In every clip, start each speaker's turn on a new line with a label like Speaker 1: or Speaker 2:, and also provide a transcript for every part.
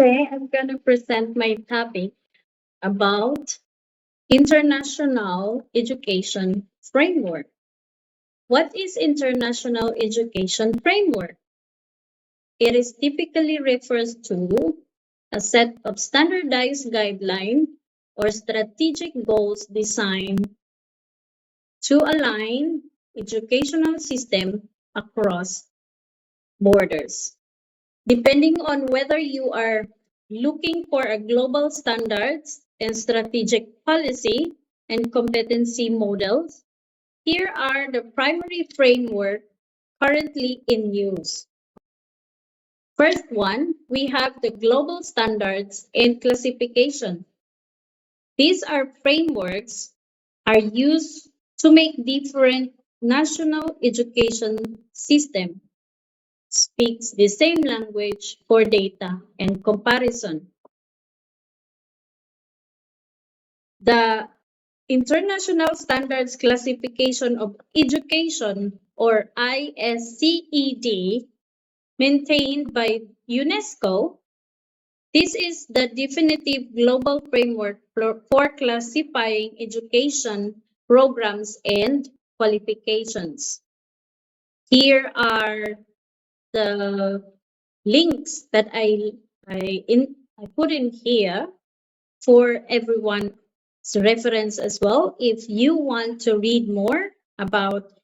Speaker 1: Today, I'm going to present my topic about International Education Framework. What is International Education Framework? It is typically refers to a set of standardized guidelines or strategic goals designed to align educational system across borders. Depending on whether you are looking for a global standards and strategic policy and competency models, here are the primary framework currently in use. First one, we have the global standards and classification. These are frameworks are used to make different national education system speaks the same language for data and comparison. The International Standards Classification of Education, or ISCED, maintained by UNESCO. This is the definitive global framework for classifying education programs and qualifications. Here are the links that I put in here for everyone's reference as well. If you want to read more about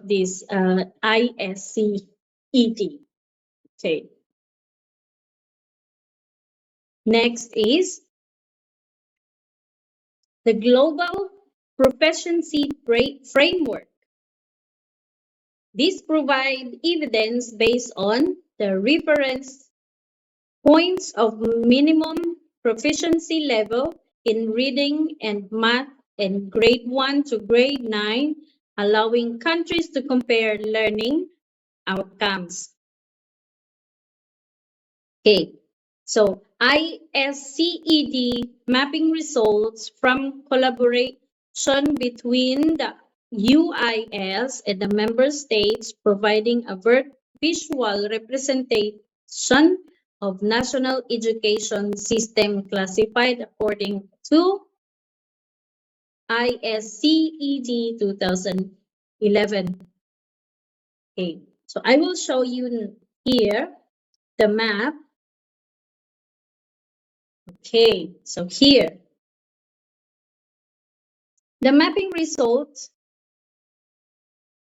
Speaker 1: this ISCED. Okay. Next is the Global Proficiency Framework. This provides evidence based on the reference points of minimum proficiency level in reading and math in grade 1 to grade 9, allowing countries to compare learning outcomes. Okay, so ISCED mapping results from collaboration between the UIS and the member states, providing a visual representation of national education system classified according to ISCED 2011. Okay, so I will show you here the map. Okay, so here, the mapping result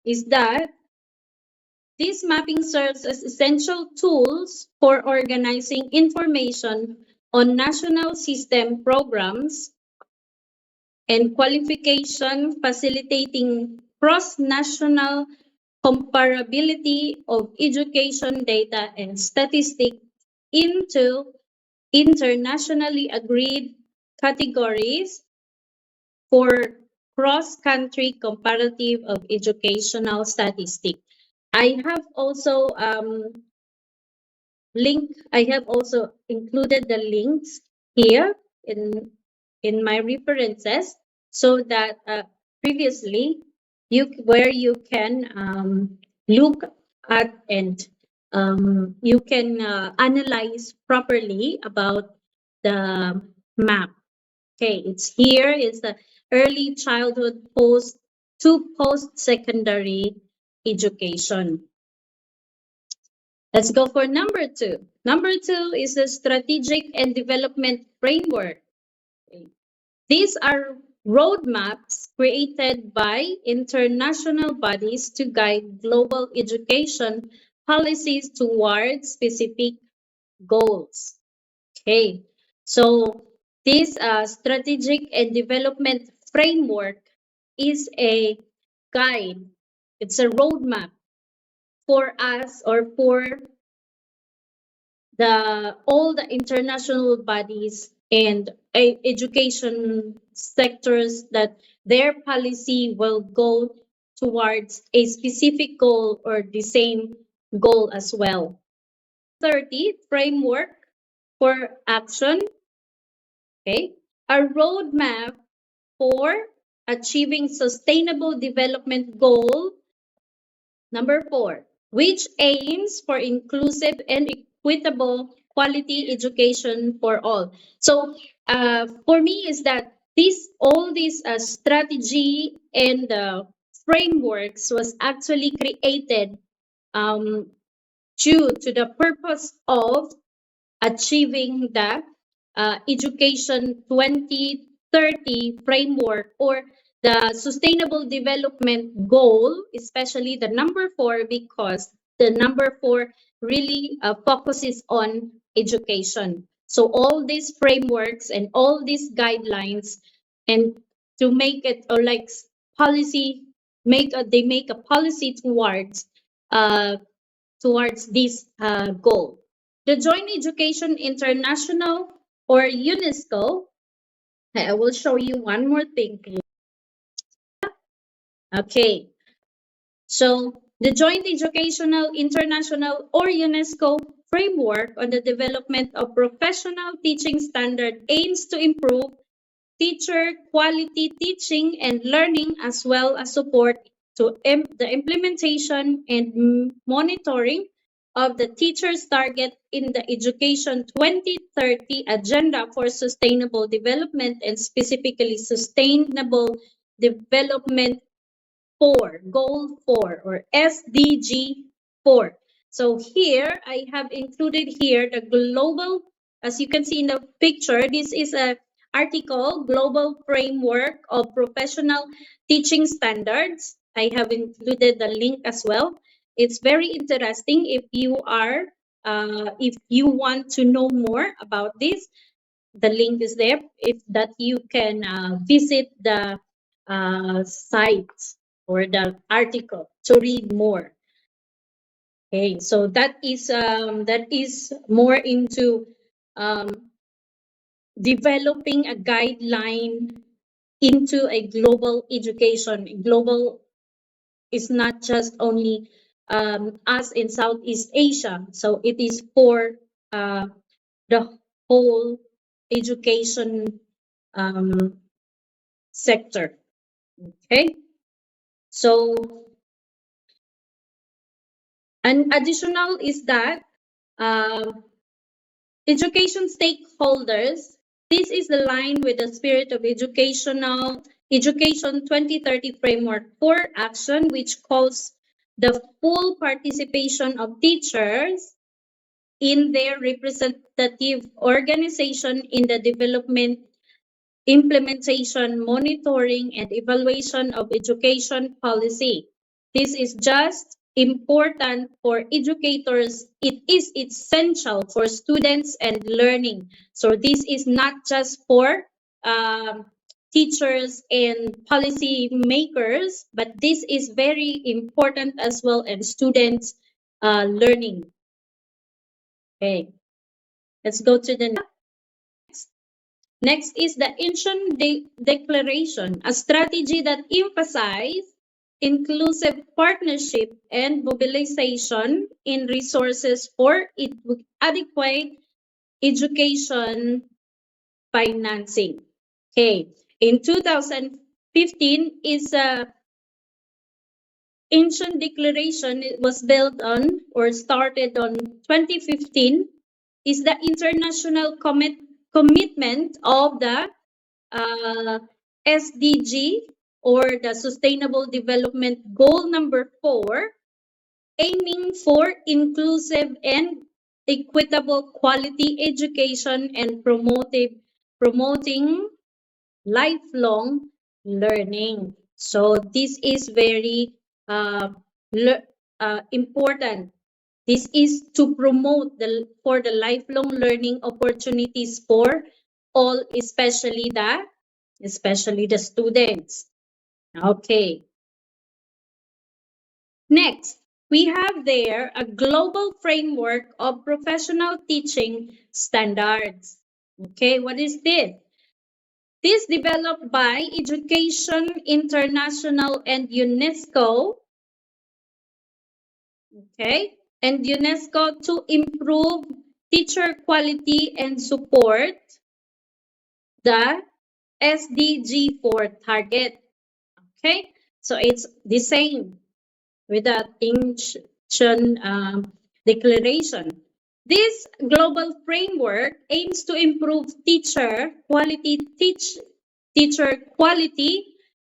Speaker 1: is that this mapping serves as essential tools for organizing information on national system programs and qualification, facilitating cross-national comparability of education data and statistics into internationally agreed categories for cross-country comparative of educational statistics. I have also included the links here in my references, so that previously you can look at and you can analyze properly about the map. Okay, it's here. It's the early childhood to post-secondary education. Let's go for number 2. Number 2 is the strategic and development framework. Okay. These are roadmaps created by international bodies to guide global education policies towards specific goals. Okay, so this strategic and development framework is a guide. It's a roadmap for us, or for all the international bodies and education sectors, that their policy will go towards a specific goal or the same goal as well. 30, framework for action. Okay, a roadmap for achieving sustainable development goal number 4, which aims for inclusive and equitable quality education for all. So for me is that all these strategy and frameworks was actually created um, due to the purpose of achieving the Education 2030 framework, or the Sustainable Development Goal, especially the number 4, because the number 4 really focuses on education. So all these frameworks and all these guidelines, and to make it, or like policy, they make a policy uh, towards this goal. The Joint Education International, or UNESCO, I will show you one more thing. Okay, so the Joint Educational International, or UNESCO, framework on the development of professional teaching standard aims to improve teacher quality teaching and learning, as well as support to the implementation and monitoring of the teacher's target in the Education 2030 Agenda for Sustainable Development, and specifically Sustainable Development 4, Goal 4, or SDG 4. So here I have included here the global, as you can see in the picture, this is a article, Global Framework of Professional Teaching Standards. I have included the link as well. It's very interesting if you want to know more about this. The link is there, if that you can visit the site or the article to read more. Okay, so that is more into developing a guideline into a global education. Global is not just only us in Southeast Asia, so it is for the whole education sector. Okay, so an additional is that education stakeholders, this is aligned with the spirit of Education 2030 Framework for Action, which calls the full participation of teachers in their representative organization in the development, implementation, monitoring, and evaluation of education policy. This is just important for educators. It is essential for students and learning. So this is not just for teachers and policy makers, but this is very important as well, and students learning. Okay, let's go to the next. Next is the Incheon Declaration, a strategy that emphasizes inclusive partnership and mobilization in resources for adequate education financing. Okay, in 2015 is a Incheon Declaration. It was built on, or started on 2015, is the international commitment of the SDG, or the Sustainable Development Goal number 4, aiming for inclusive and equitable quality education and promoting lifelong learning. So this is very important. This is to promote for the lifelong learning opportunities for all, especially the students. Okay. Next, we have there a global framework of professional teaching standards. Okay, what is this? This developed by Education International and UNESCO. Okay, and UNESCO to improve teacher quality and support the SDG 4 target. Okay, so it's the same with the Incheon Declaration. This global framework aims to improve teacher quality,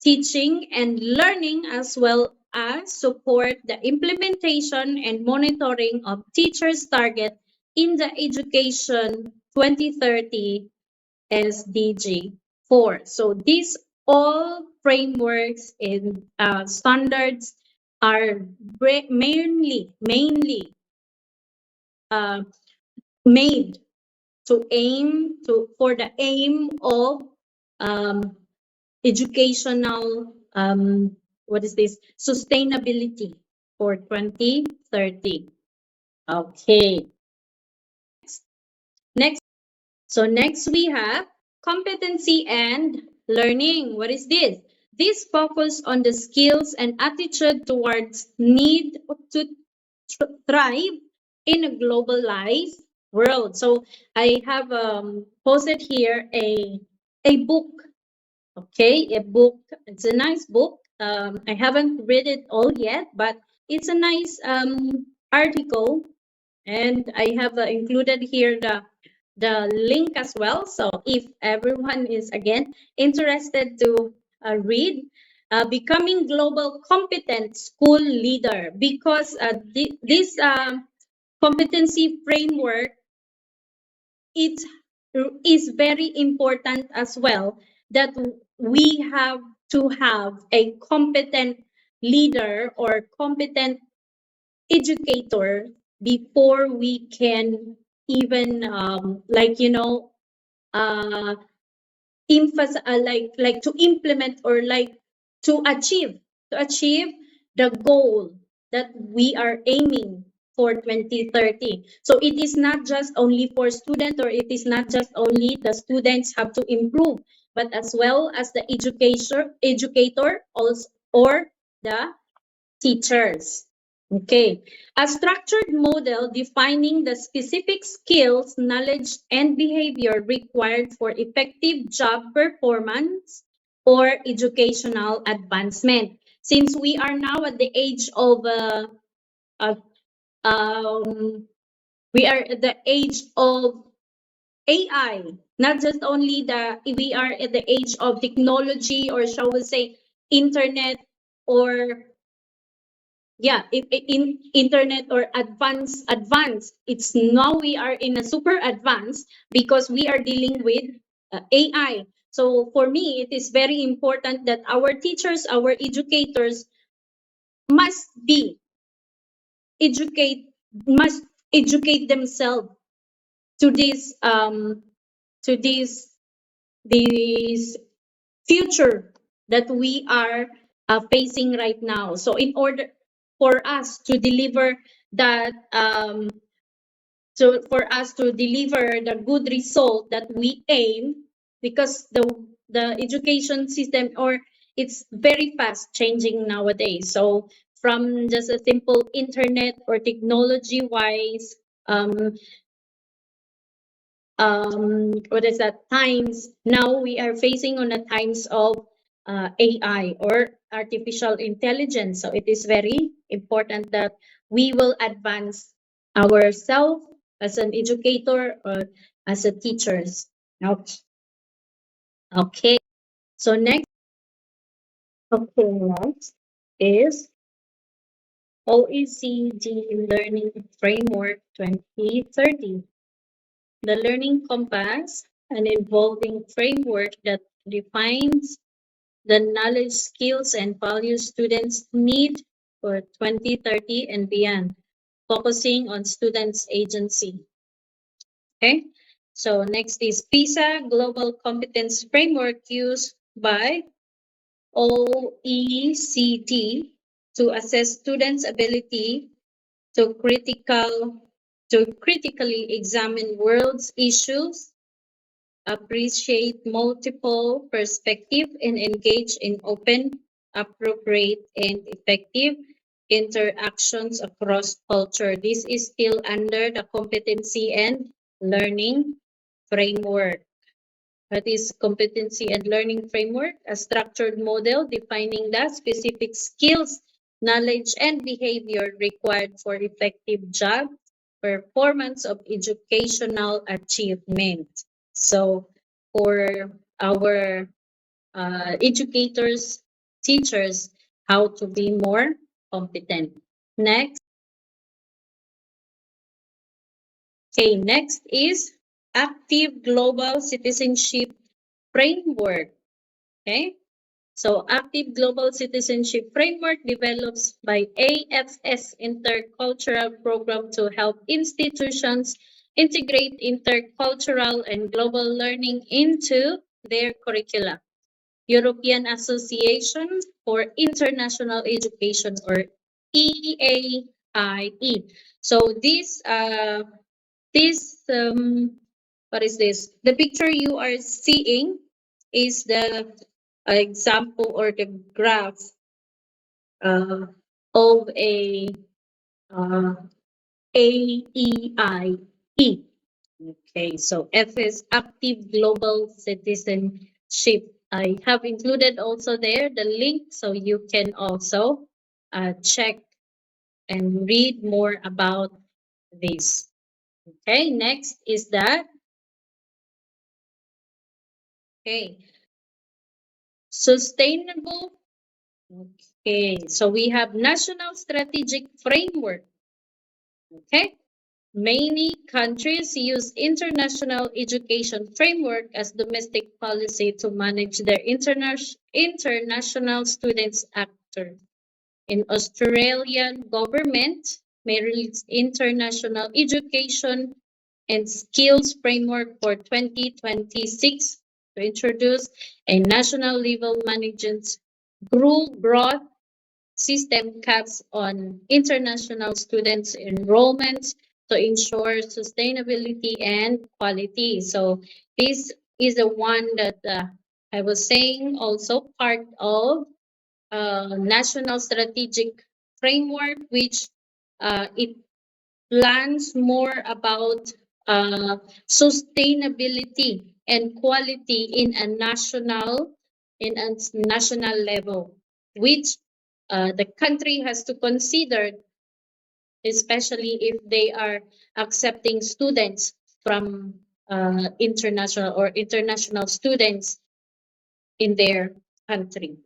Speaker 1: teaching and learning, as well as support the implementation and monitoring of teachers' target in the Education 2030 SDG 4. So these all frameworks and standards are mainly uh, made to aim to for the aim of um, educational what is this sustainability for 2030. Okay, next. So next we have competency and learning. What is this? This focus on the skills and attitude towards need to thrive in a globalized world. So I have posted here a book. Okay, a book. It's a nice book. I haven't read it all yet, but it's a nice article, and I have included here the link as well. So if everyone is again interested to read, becoming global competent school leader, because this competency framework, it is very important as well, that we have to have a competent leader or competent educator before we can even uh, emphasize like to implement or like to achieve the goal that we are aiming for 2030. So it is not just only for students, or it is not just only the students have to improve, but as well as the educator also, or the teachers. Okay, a structured model defining the specific skills, knowledge, and behavior required for effective job performance or educational advancement. Since we are now at the age of uh, um, we are at the age of AI, not just only we are at the age of technology, or shall we say internet, or yeah, in internet or advanced, it's now we are in a super advanced, because we are dealing with AI. So for me, it is very important that our teachers, our educators must be educate must educate themselves to this future that we are facing right now. So in order for us to deliver that so for us to deliver the good result that we aim, because the education system, or it's very fast changing nowadays. So from just a simple internet or technology wise, what is that, times now we are facing on the times of AI, or artificial intelligence. So it is very important that we will advance ourselves as an educator or as a teachers. Okay. Okay. So next is OECD Learning Framework 2030. The Learning Compass, an evolving framework that defines the knowledge, skills, and values students need for 2030 and beyond, focusing on students' agency. Okay, so next is PISA Global Competence Framework, used by OECD to assess students' ability to critically examine world's issues, appreciate multiple perspectives, and engage in open, appropriate, and effective interactions across culture. This is still under the competency and learning framework. That is competency and learning framework, a structured model defining the specific skills, knowledge, and behavior required for effective job performance of educational achievement. So for our educators, teachers, how to be more competent. Next. Okay, next is active global citizenship framework. Okay, so active global citizenship framework develops by AFS intercultural program to help institutions integrate intercultural and global learning into their curricula. European Association for International Education, or EAIE. So this what is this? The picture you are seeing is the example or the graph uh, of a uh, AEIE. Okay, so F is active global citizenship. I have included also there the link so you can also check and read more about this. Okay, next is that. Okay, sustainable. Okay, so we have national strategic framework. Okay, many countries use international education framework as domestic policy to manage their international students actors. In Australian government may release international education and skills framework for 2026 to introduce a national level management broad system caps on international students enrollment to ensure sustainability and quality. So this is the one that I was saying, also part of national strategic framework, which it plans more about sustainability and quality in a national level, which the country has to consider, especially if they are accepting students from international students in their country.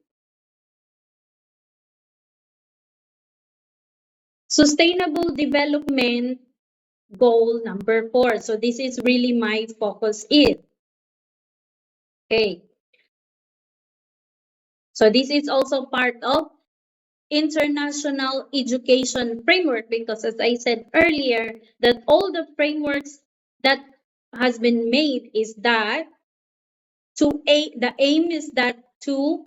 Speaker 1: Sustainable development goal number 4. So this is really my focus in. Okay. So this is also part of international education framework, because as I said earlier, that all the frameworks that has been made is that the aim is that to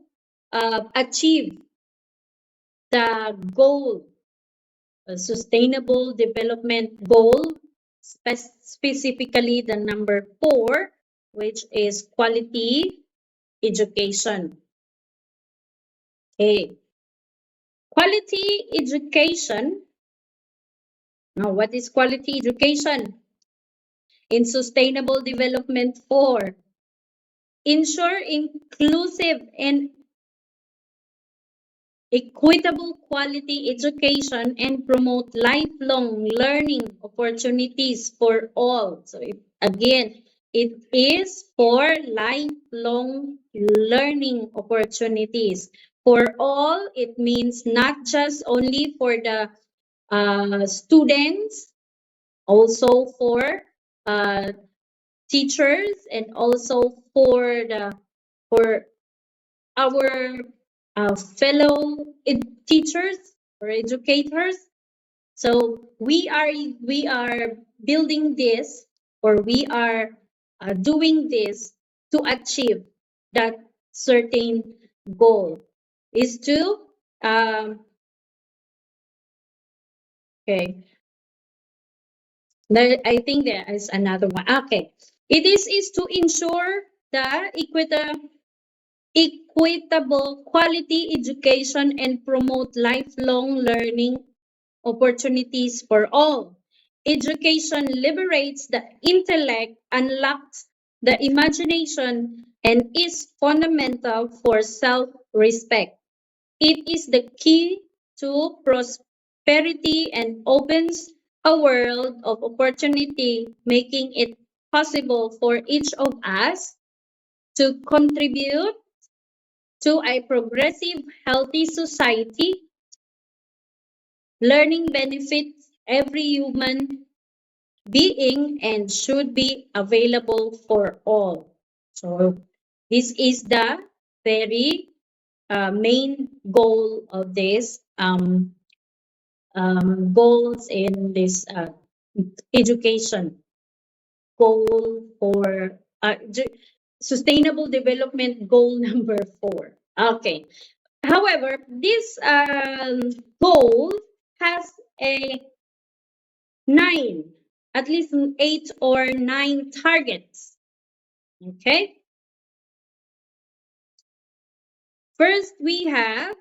Speaker 1: achieve the goal, sustainable development goal, specifically the number 4, which is quality education. Okay. Quality education. Now, what is quality education? In Sustainable Development 4, ensure inclusive and equitable quality education and promote lifelong learning opportunities for all. So again, it is for lifelong learning opportunities. For all, it means not just only for the students, also for teachers, and also for our fellow teachers or educators. So we are building this, or we are doing this to achieve that certain goal, is to okay. I think there is another one. Okay, it is to ensure the equitable quality education and promote lifelong learning opportunities for all. Education liberates the intellect, unlocks the imagination, and is fundamental for self-respect. It is the key to prosperity and opens a world of opportunity, making it possible for each of us to contribute to a progressive, healthy society. Learning benefits every human being and should be available for all. So this is the very main goal of this goals in this education goal for sustainable development goal number 4. Okay. However, this goal has a 9, at least 8 or 9 targets. Okay. First, we have,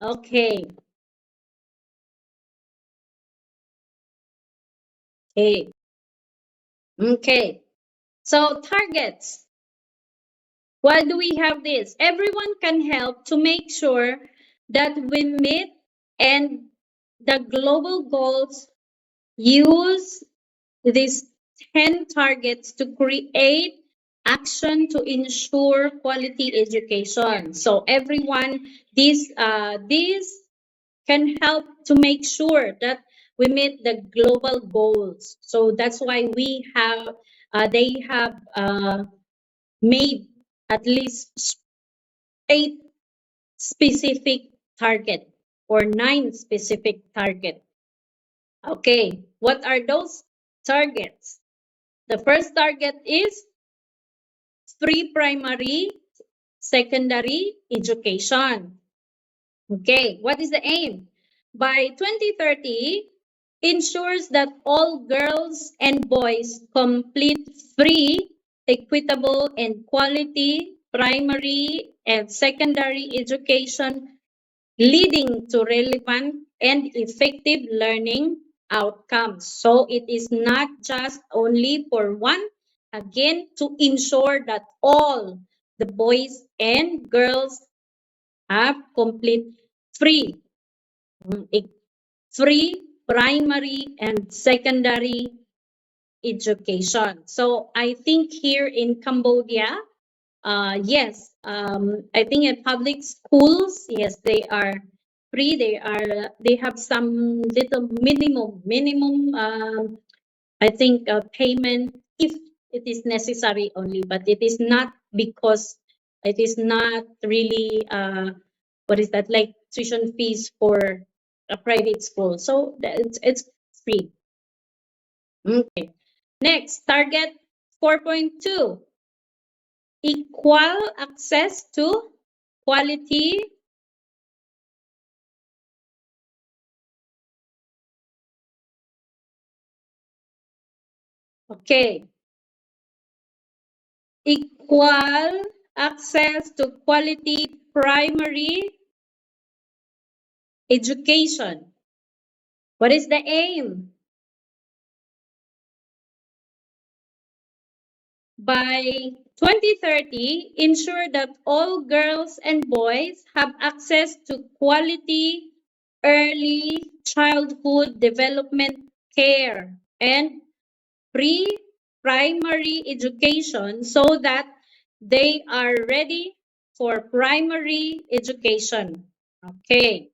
Speaker 1: okay. Okay. Okay. So targets. Why do we have this? Everyone can help to make sure that we meet and the global goals use these 10 targets to create action to ensure quality education. So everyone, these can help to make sure that we meet the global goals. So that's why we have, they have made at least 8 specific target or 9 specific target. Okay, what are those targets? The first target is free primary, secondary education. Okay, what is the aim? By 2030, ensures that all girls and boys complete free, equitable, and quality primary and secondary education, leading to relevant and effective learning outcomes. So it is not just only for one, again, to ensure that all the boys and girls have complete free, free primary and secondary education. So I think here in Cambodia, yes, I think in public schools, yes, they are free. They have some little minimum. I think payment if it is necessary only, but it is not because it is not really what is that, like tuition fees for a private school. So it's free. Okay. Next, target 4.2. Equal access to quality. Okay. Equal access to quality primary education. What is the aim? By 2030, ensure that all girls and boys have access to quality early childhood development care and pre-primary education so that they are ready for primary education. Okay.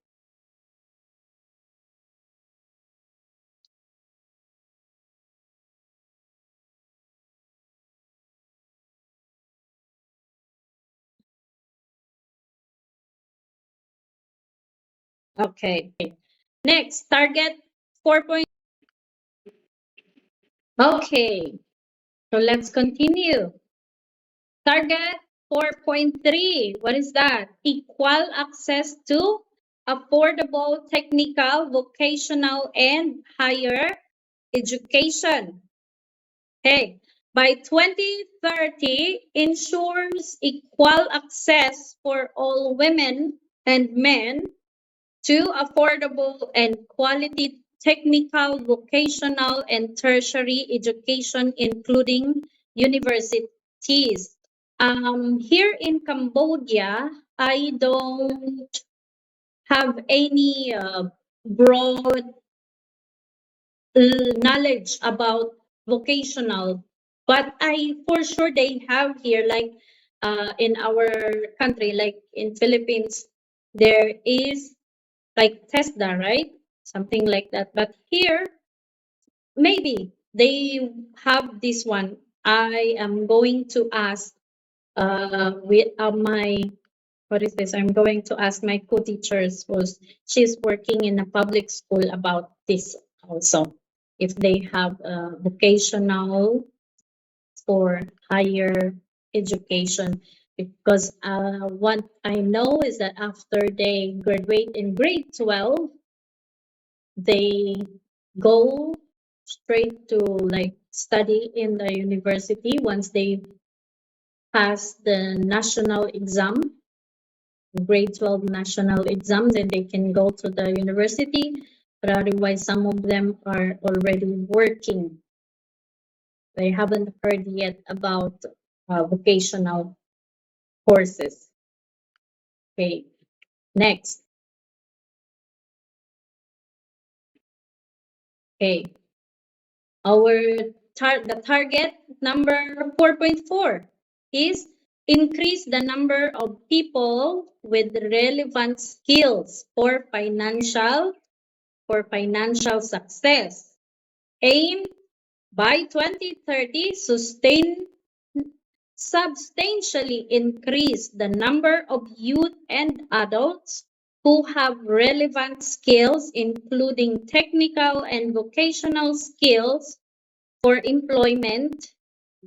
Speaker 1: Okay. Next, target 4. Okay. So let's continue. Target 4.3. What is that? Equal access to affordable technical, vocational, and higher education. Okay. By 2030, ensures equal access for all women and men to affordable and quality technical, vocational, and tertiary education, including universities. Here in Cambodia, I don't have any broad knowledge about vocational, but I for sure they have here, like in our country, like in Philippines, there is like TESDA, right? Something like that. But here, maybe they have this one. I am going to ask with my what is this? I'm going to ask my co-teachers was she's working in a public school about this also. If they have a vocational for higher education. Because what I know is that after they graduate in grade 12, they go straight to like study in the university once they pass the national exam, grade 12 national exam, then they can go to the university. But otherwise, some of them are already working. They haven't heard yet about vocational courses. Okay, next. Okay, the target number 4.4 is increase the number of people with relevant skills for financial success. Aim by 2030 substantially increase the number of youth and adults who have relevant skills, including technical and vocational skills for employment,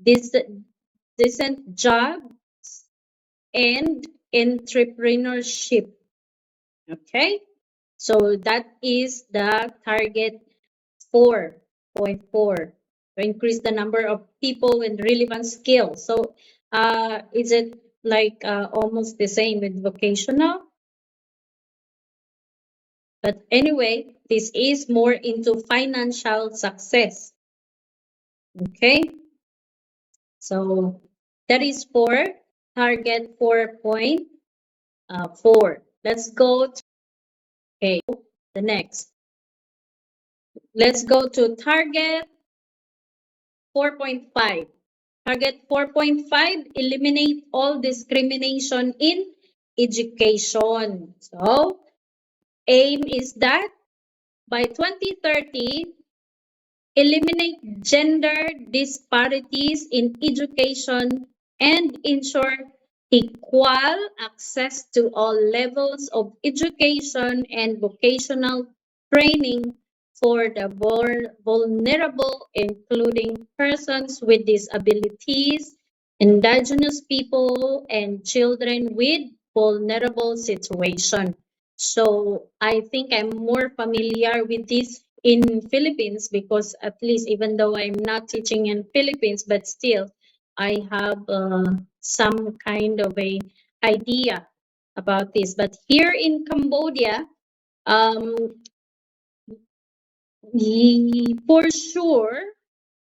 Speaker 1: decent jobs, and entrepreneurship. Okay, so that is the target 4.4 to increase the number of people with relevant skills. So is it like almost the same with vocational? But anyway, this is more into financial success. Okay, so that is for target 4.4. Let's go to the next. Let's go to target 4.5. Target 4.5, eliminate all discrimination in education. So, aim is that by 2030, eliminate gender disparities in education and ensure equal access to all levels of education and vocational training for the vulnerable, including persons with disabilities, indigenous people, and children with vulnerable situation. So I think I'm more familiar with this in Philippines because at least even though I'm not teaching in Philippines, but still I have some kind of a idea about this. But here in Cambodia, um, for sure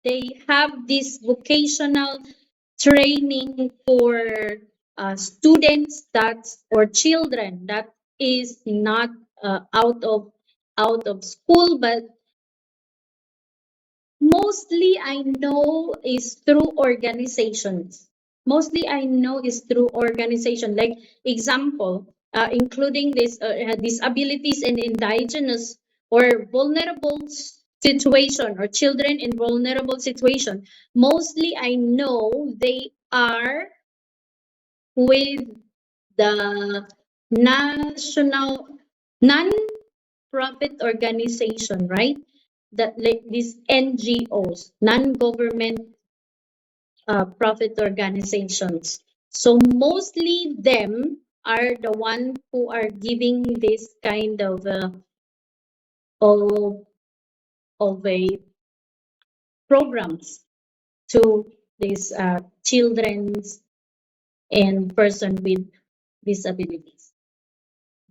Speaker 1: they have this vocational training for students that or children that is not out of school, but mostly I know is through organizations. Mostly I know is through organization. Like example, including this disabilities and indigenous or vulnerable situation or children in vulnerable situation. Mostly I know they are with the national non-profit organization, right? That like these NGOs, non-government profit organizations. So mostly them are the one who are giving this kind of, of a programs to these children's and person with disabilities.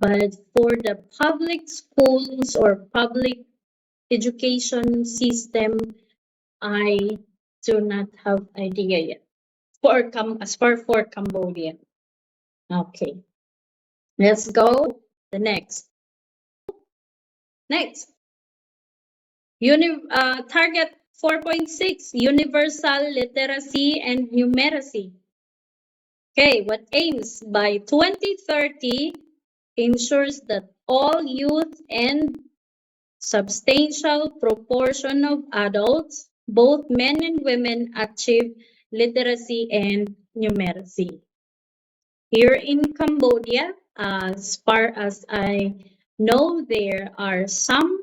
Speaker 1: But for the public schools or public education system, I do not have idea yet. As for Cambodia. Okay, let's go the next. Next, target 4.6, universal literacy and numeracy. Okay, what aims by 2030 ensures that all youth and substantial proportion of adults, both men and women, achieve literacy and numeracy. Here in Cambodia, as far as I know, there are some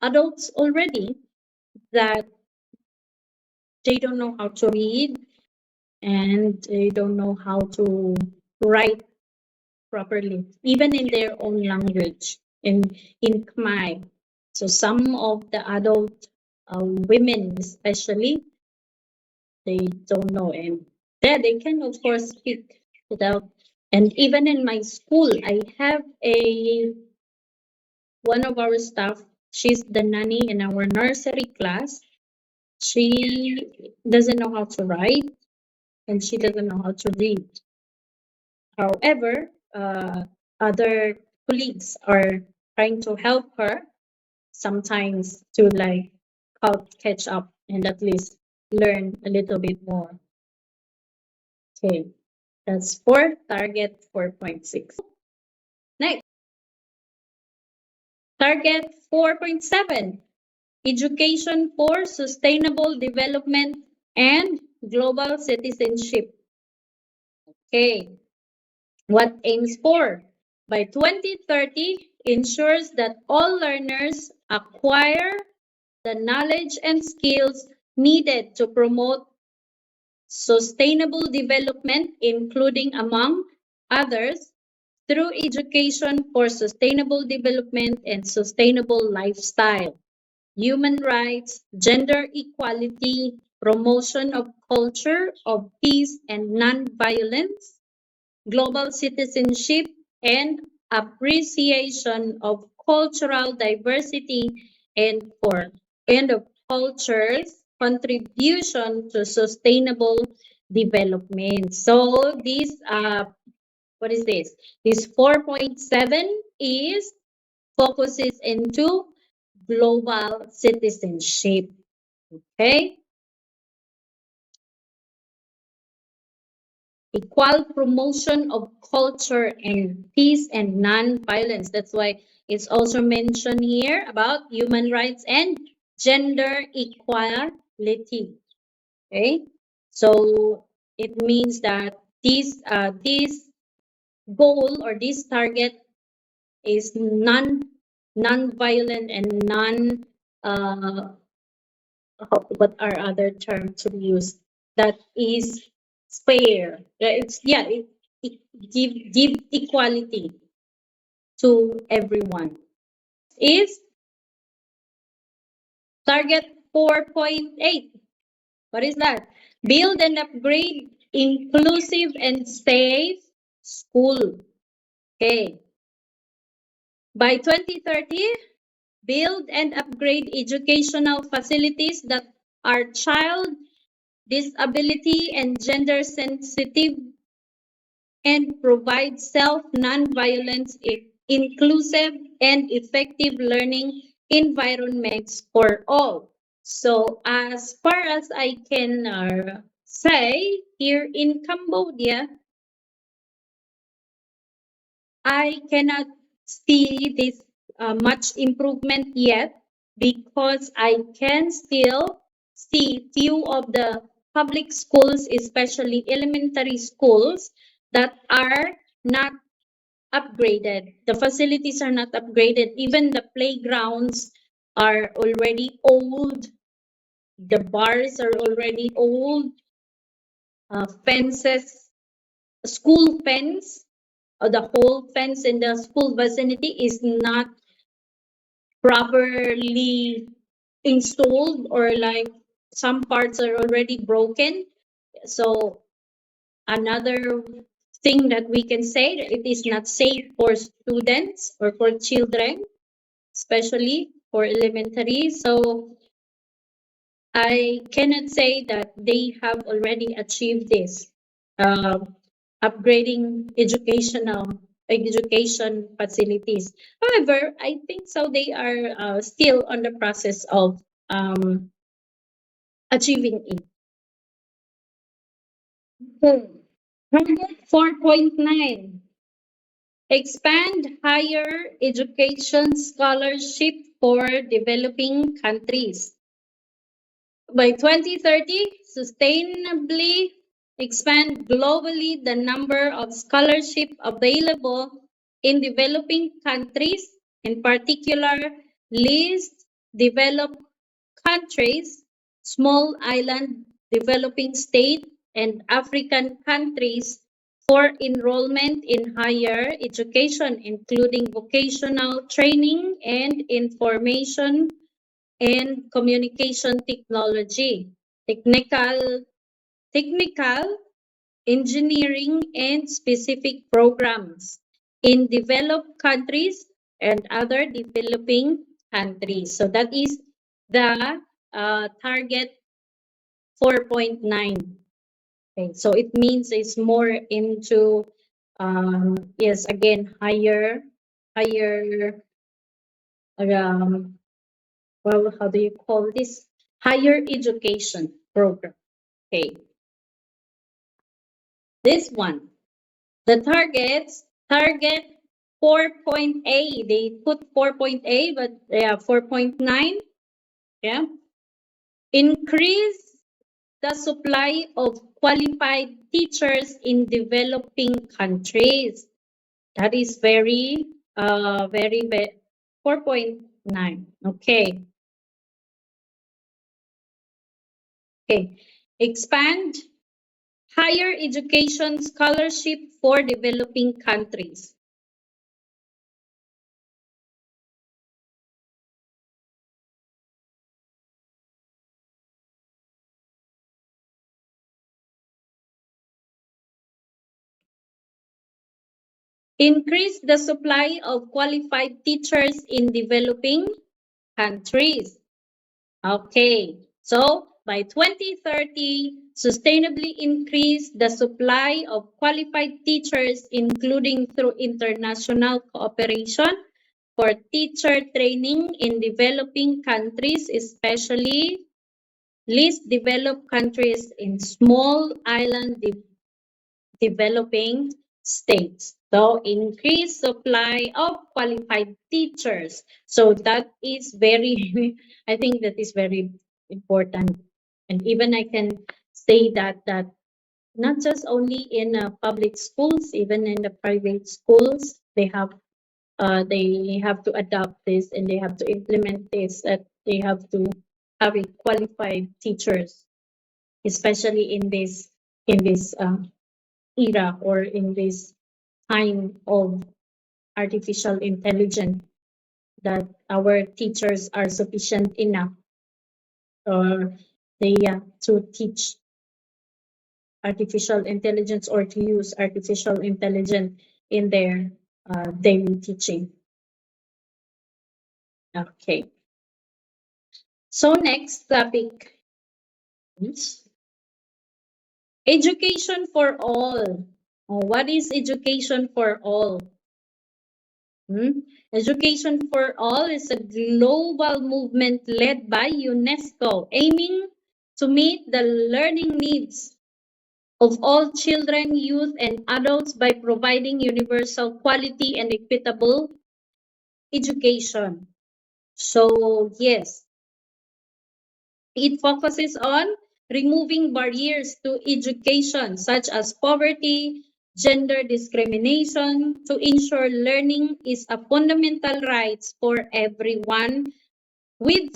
Speaker 1: adults already that they don't know how to read and they don't know how to write properly, even in their own language, in Khmer. So some of the adult women, especially, they don't know, and they can of course speak without. And even in my school, I have one of our staff. She's the nanny in our nursery class. She doesn't know how to write and she doesn't know how to read. However, other colleagues are trying to help her sometimes to like catch up and at least learn a little bit more. Okay, that's for target 4.6. Next, target 4.7, education for sustainable development and global citizenship. Okay, what aims for? By 2030, ensures that all learners acquire the knowledge and skills needed to promote sustainable development, including, among others, through education for sustainable development and sustainable lifestyle, human rights, gender equality, promotion of culture of peace and non-violence, global citizenship, and appreciation of cultural diversity and of culture's contribution to sustainable development. So this what is this? This 4.7 is focuses into global citizenship. Okay. Equal promotion of culture and peace and non-violence. That's why it's also mentioned here about human rights and gender equality. Okay, so it means that this goal or this target is non-violent and what are other terms to be used, that is fair. It give equality to everyone. Is target 4.8. What is that? Build and upgrade inclusive and safe school. Okay. By 2030, build and upgrade educational facilities that are child, disability, and gender sensitive and provide self, non-violence, inclusive, and effective learning environments for all. So as far as I can say, here in Cambodia, I cannot see this much improvement yet because I can still see few of the public schools, especially elementary schools, that are not upgraded. The facilities are not upgraded. Even the playgrounds are already old. The bars are already old. Fences, school fence, the whole fence in the school vicinity is not properly installed, or like some parts are already broken. So another thing that we can say, that it is not safe for students or for children, especially for elementary. So I cannot say that they have already achieved this, upgrading educational education facilities. However, I think so they are still on the process of achieving it. Target 4.9. Expand higher education scholarship for developing countries. By 2030, sustainably expand globally the number of scholarship available in developing countries, in particular, least developed countries, small island developing state, and African countries for enrollment in higher education, including vocational training and information and communication technology, technical engineering, and specific programs in developed countries and other developing countries. So that is the target 4.9. Okay, so it means it's more into yes, again, higher well, how do you call this? Higher education program. Okay. This one, the target 4.8. They put 4.8, but yeah, 4.9. Yeah. Increase the supply of qualified teachers in developing countries. That is very, 4.9. Okay. Okay. Expand higher education scholarship for developing countries. Increase the supply of qualified teachers in developing countries. Okay, so by 2030, sustainably increase the supply of qualified teachers, including through international cooperation for teacher training in developing countries, especially least developed countries in small island developing states. So increase supply of qualified teachers. So that is very, I think that is very important. And even I can say that not just only in public schools, even in the private schools, they have to adopt this and they have to implement this. That they have to have a qualified teachers, especially in this era or in this time of artificial intelligence, that our teachers are sufficient enough or they to teach artificial intelligence or to use artificial intelligence in their daily teaching. Okay. So next topic is education for all. What is education for all? Education for All is a global movement led by UNESCO, aiming to meet the learning needs of all children, youth, and adults by providing universal, quality, and equitable education. So, yes, it focuses on removing barriers to education, such as poverty, gender discrimination, to ensure learning is a fundamental right for everyone, with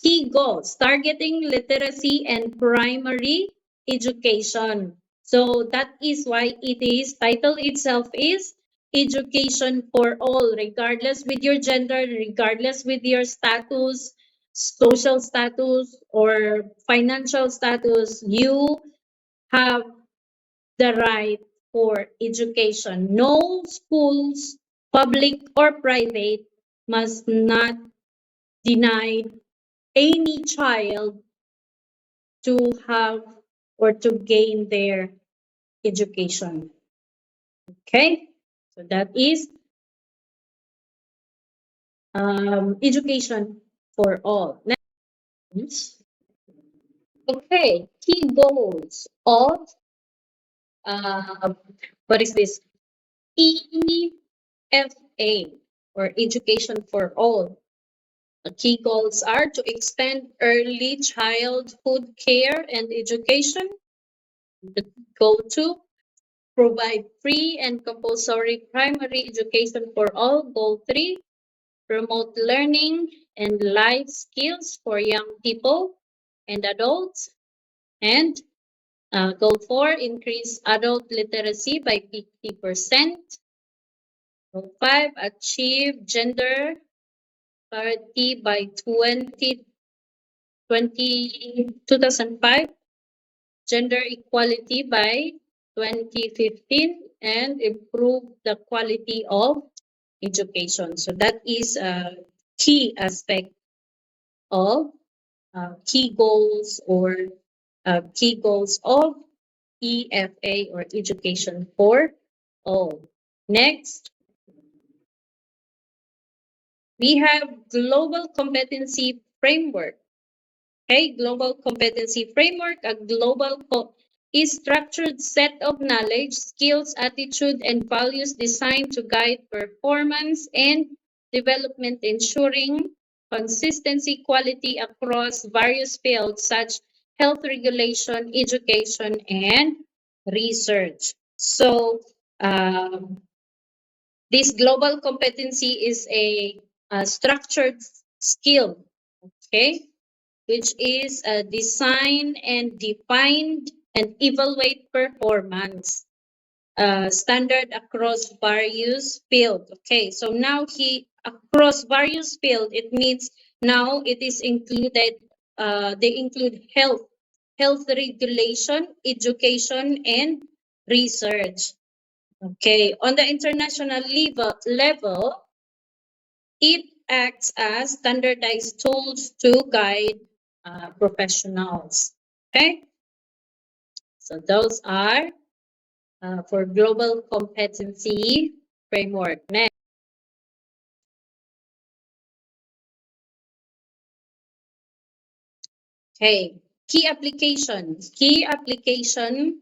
Speaker 1: key goals targeting literacy and primary education. So that is why it is title itself is education for all, regardless with your gender, regardless with your status, social status, or financial status. You have the right for education. No schools, public or private, must not deny any child to have or to gain their education. Okay? So that is education for all. Next. Okay, key goals of what is this? EFA, or Education for All. The key goals are to expand early childhood care and education. Goal 2, provide free and compulsory primary education for all. Goal 3, promote learning and life skills for young people and adults. And goal 4, increase adult literacy by 50%. Goal 5, achieve gender parity by 2005, gender equality by 2015, and improve the quality of education. So that is a key aspect of key goals of EFA, or Education for All. Next, we have Global Competency Framework. Okay, Global Competency Framework, a is structured set of knowledge, skills, attitude, and values designed to guide performance and development, ensuring consistency, quality across various fields such health regulation, education, and research. So this global competency is a structured skill, okay, which is design and defined and evaluate performance standard across various fields. Okay, so now across various fields, it means now it is included, they include health regulation, education, and research. Okay, on the international level, it acts as standardized tools to guide professionals. Okay, so those are for global competency framework. Next, okay, key applications. Key application.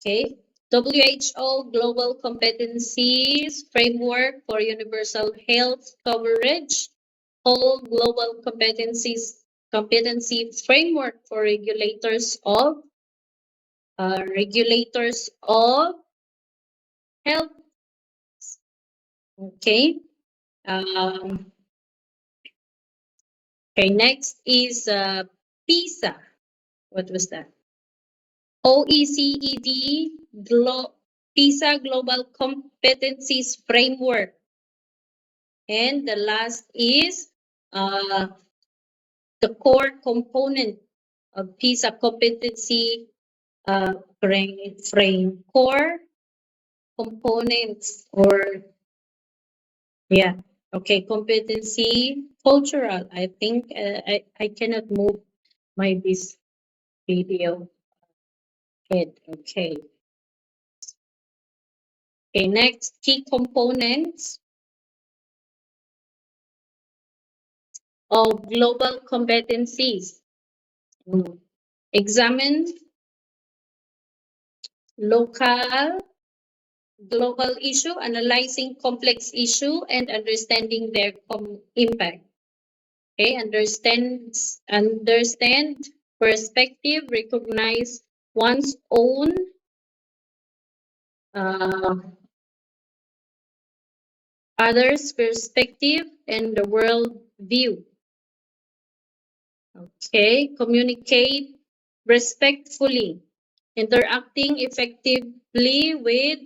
Speaker 1: Okay, WHO Global Competencies Framework for Universal Health Coverage. Whole Global Competency Framework for regulators of health. Okay. Okay. Next is PISA. What was that? OECD PISA Global Competencies Framework. And the last is the core component of PISA competency frame. Core components, or yeah, okay, competency cultural. I think I cannot move this video head. Okay. Okay, next, key components of global competencies. Examine local global issue, analyzing complex issue, and understanding their impact. Okay, understand perspective, recognize one's own others' perspective and the world view. Okay, communicate respectfully, interacting effectively with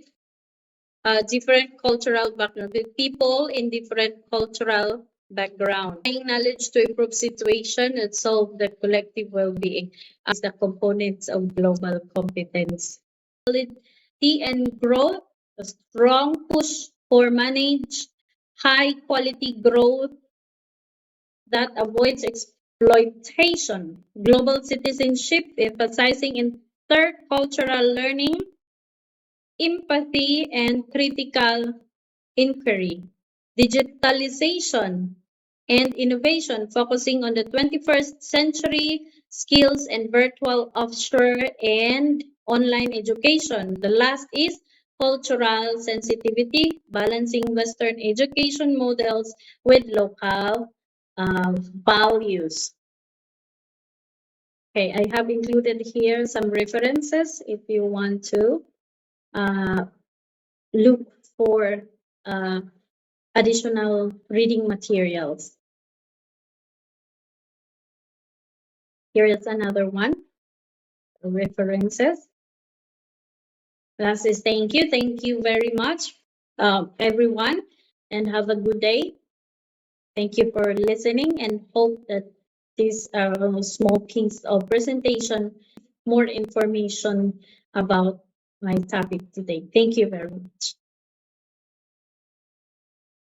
Speaker 1: different cultural background, with people in different cultural background. Applying knowledge to improve situation and solve the collective well-being is the components of global competence. Quality and growth, a strong push for managed high quality growth that avoids exploitation. Global citizenship, emphasizing intercultural learning empathy, and critical inquiry. Digitalization and innovation, focusing on the 21st century skills and virtual offshore and online education. The last is cultural sensitivity, balancing Western education models with local values. Okay, I have included here some references if you want to look for additional reading materials. Here is another one, references. Last is thank you. Thank you very much, everyone, and have a good day. Thank you for listening and hope that this small piece of presentation, more information about my topic today. Thank you very much.